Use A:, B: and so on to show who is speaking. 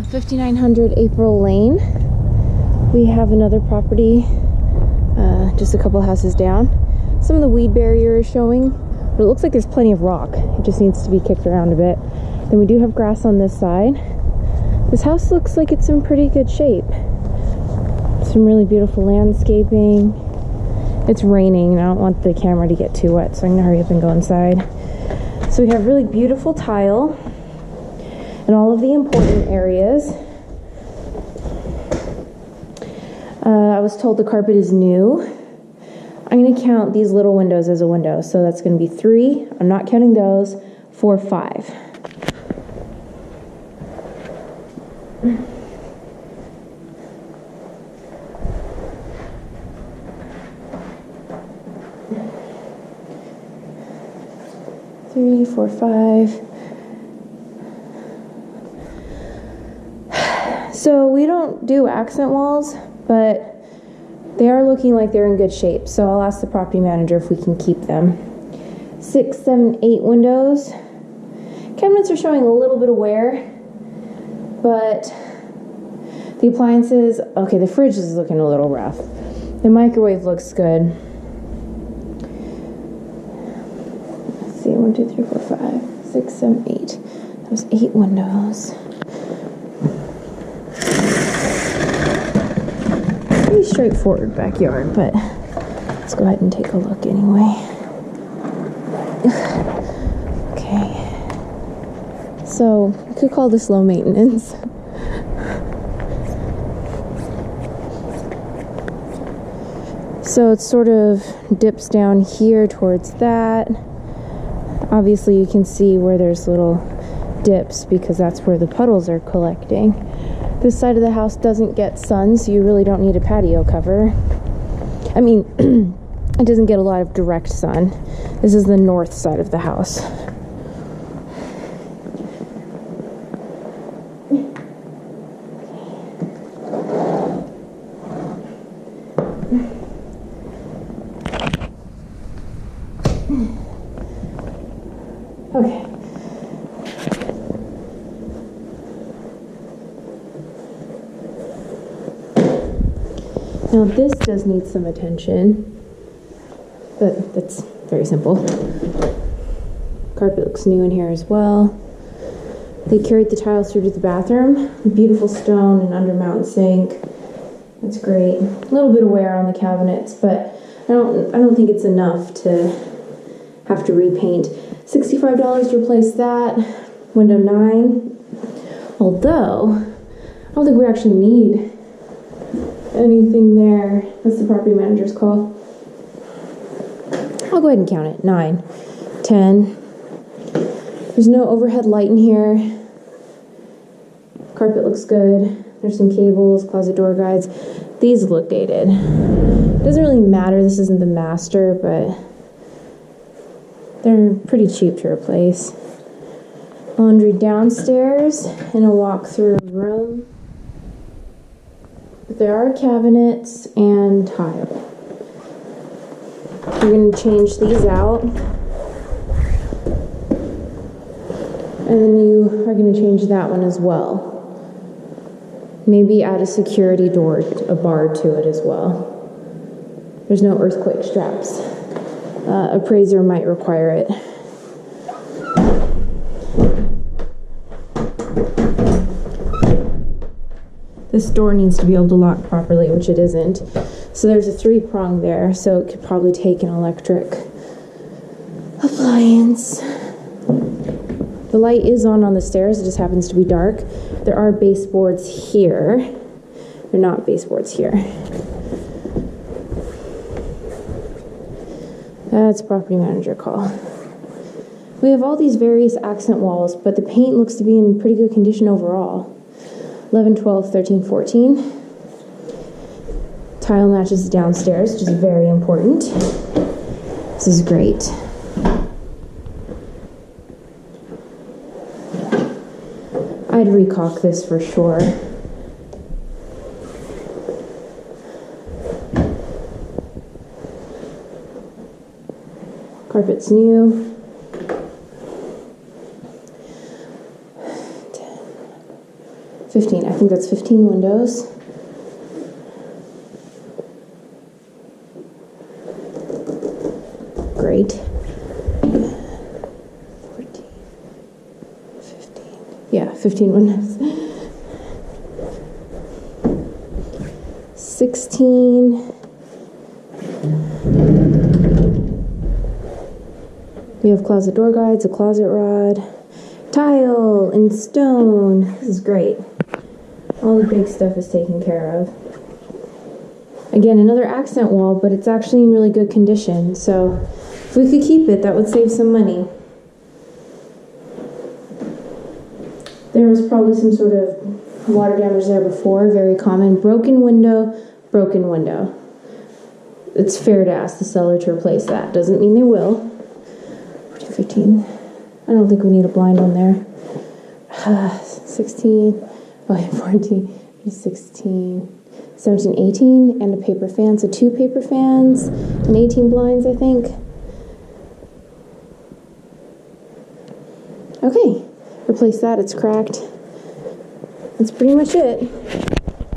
A: 5900 April Lane. We have another property just a couple houses down. Some of the weed barrier is showing, but it looks like there's plenty of rock. It just needs to be kicked around a bit. Then we do have grass on this side. This house looks like it's in pretty good shape. Some really beautiful landscaping. It's raining and I don't want the camera to get too wet, so I'm gonna hurry up and go inside. So we have really beautiful tile in all of the important areas. I was told the carpet is new. I'm going to count these little windows as a window. So that's going to be 3. I'm not counting those. 4, 5. Three, 4, 5. So we don't do accent walls, but they are looking like they're in good shape, so I'll ask the property manager if we can keep them. 6, 7, 8 windows. Cabinets are showing a little bit of wear, but the appliances, okay, the fridge is looking a little rough. The microwave looks good. Let's see, 1, 2, 3, 4, 5, 6, 7, 8. There's 8 windows. Pretty straightforward backyard, but let's go ahead and take a look anyway. Okay, so we could call this low maintenance. So it sort of dips down here towards that. Obviously you can see where there's little dips because that's where the puddles are collecting. This side of the house doesn't get sun, so you really don't need a patio cover. I mean, it doesn't get a lot of direct sun. This is the north side of the house. Okay. Now this does need some attention, but that's very simple. Carpet looks new in here as well. They carried the tiles through to the bathroom. Beautiful stone and undermount sink. That's great. A little bit of wear on the cabinets, but I don't think it's enough to have to repaint. $65 to replace that. Window 9. Although I don't think we actually need anything there. That's the property manager's call. I'll go ahead and count it. 9, 10. There's no overhead light in here. Carpet looks good. There's some cables, closet door guides. These look dated. It doesn't really matter. This isn't the master, but they're pretty cheap to replace. Laundry downstairs in a walk-through room. But there are cabinets and tile. We're going to change these out. And then you are going to change that one as well. Maybe add a security door, a bar to it as well. There's no earthquake straps. Appraiser might require it. This door needs to be able to lock properly, which it isn't. So there's a 3-prong there, so it could probably take an electric appliance. The light is on the stairs, it just happens to be dark. There are baseboards here. They're not baseboards here. That's property manager call. We have all these various accent walls, but the paint looks to be in pretty good condition overall. 11, 12, 13, 14. Tile matches downstairs, which is very important. This is great. I'd recaulk this for sure. Carpet's new. 10, 15. I think that's 15 windows. Great. 14, 15. Yeah, 15 windows. 16. We have closet door guides, a closet rod, tile and stone. This is great. All the big stuff is taken care of. Again, another accent wall, but it's actually in really good condition. So if we could keep it, that would save some money. There was probably some sort of water damage there before, very common. Broken window, broken window. It's fair to ask the seller to replace that. Doesn't mean they will. 15. I don't think we need a blind on there. 16. Oh, yeah, 14. 16. 17, 18. And a paper fan. So 2 paper fans and 18 blinds, I think. Okay. Replace that. It's cracked. That's pretty much it.